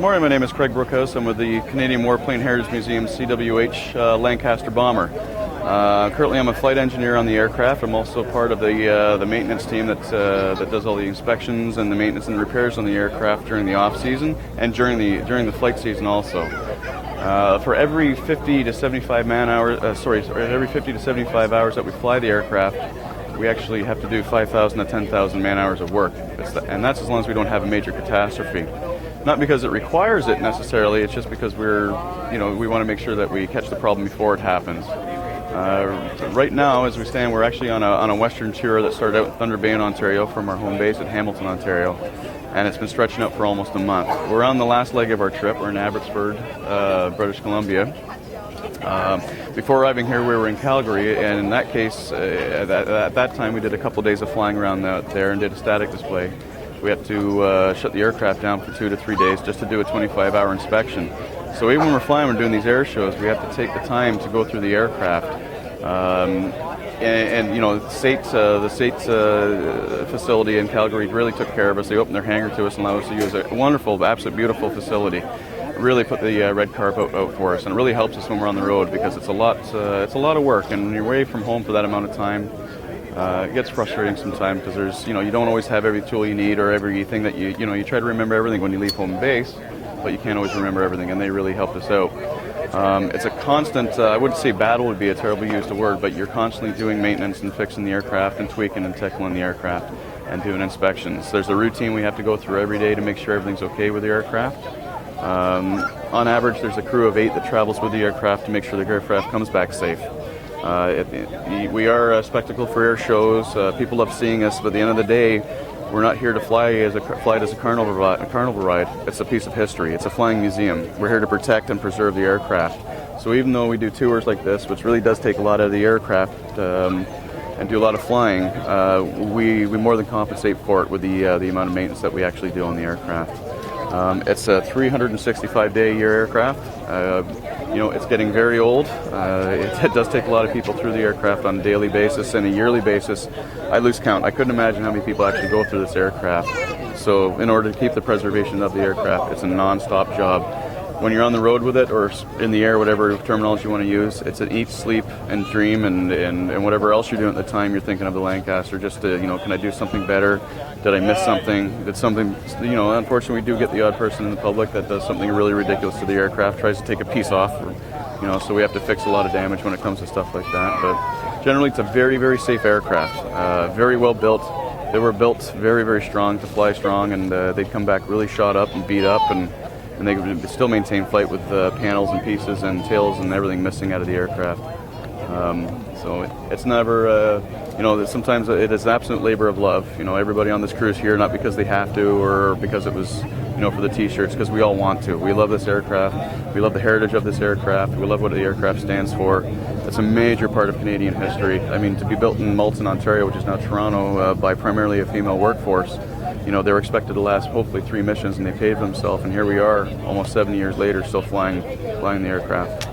Good morning, my name is Craig Brookhouse. I'm with the Canadian Warplane Heritage Museum CWH Lancaster bomber. Currently I'm a flight engineer on the aircraft. I'm also part of the maintenance team that does all the inspections and the maintenance and repairs on the aircraft during the off-season and during the flight season also. For every 50 to 75 every 50 to 75 hours that we fly the aircraft, we actually have to do 5,000 to 10,000 man-hours of work, and that's as long as we don't have a major catastrophe. Not because it requires it necessarily, it's just because we want to make sure that we catch the problem before it happens. Right now, as we stand, we're actually on a western tour that started out in Thunder Bay in Ontario from our home base at Hamilton, Ontario, and it's been stretching out for almost a month. We're on the last leg of our trip. We're in Abbotsford, British Columbia. Before arriving here, we were in Calgary, and in that case, at that time, we did a couple of days of flying around out there and did a static display. We had to shut the aircraft down for 2 to 3 days just to do a 25-hour inspection. So even when we're flying, we're doing these air shows, we have to take the time to go through the aircraft. The SAIT facility in Calgary really took care of us. They opened their hangar to us and allowed us to use a wonderful, absolutely beautiful facility. Really put the red carpet out for us, and it really helps us when we're on the road because it's a lot of work, and when you're away from home for that amount of time, it gets frustrating sometimes because there's you don't always have every tool you need or everything that you try to remember everything when you leave home base, but you can't always remember everything, and they really helped us out. It's a constant, I wouldn't say battle would be a terribly used word, but you're constantly doing maintenance and fixing the aircraft and tweaking and tickling the aircraft and doing inspections. There's a routine we have to go through every day to make sure everything's okay with the aircraft. On average, there's a crew of 8 that travels with the aircraft to make sure the aircraft comes back safe. We are a spectacle for air shows. People love seeing us, but at the end of the day, we're not here to fly as a carnival ride. It's a piece of history. It's a flying museum. We're here to protect and preserve the aircraft. So even though we do tours like this, which really does take a lot out of the aircraft and do a lot of flying, we more than compensate for it with the amount of maintenance that we actually do on the aircraft. It's a 365-day-a-year aircraft. It's getting very old. It does take a lot of people through the aircraft on a daily basis and a yearly basis. I lose count. I couldn't imagine how many people actually go through this aircraft. So in order to keep the preservation of the aircraft, it's a non-stop job. When you're on the road with it or in the air, whatever terminology you want to use, it's an eat, sleep, and dream, and whatever else you're doing at the time, you're thinking of the Lancaster. Just to, can I do something better? Did I miss something? Did something, unfortunately we do get the odd person in the public that does something really ridiculous to the aircraft, tries to take a piece off, so we have to fix a lot of damage when it comes to stuff like that. But generally it's a very, very safe aircraft, very well built. They were built very, very strong to fly strong, and they'd come back really shot up and beat up, and they could still maintain flight with panels and pieces and tails and everything missing out of the aircraft. So it's never, sometimes it is absolute labor of love. Everybody on this cruise here, not because they have to or because it was, for the t-shirts, because we all want to. We love this aircraft. We love the heritage of this aircraft. We love what the aircraft stands for. It's a major part of Canadian history. I mean, to be built in Malton, Ontario, which is now Toronto, by primarily a female workforce, they were expected to last hopefully 3 missions, and they paid for themselves, and here we are almost 70 years later still flying the aircraft.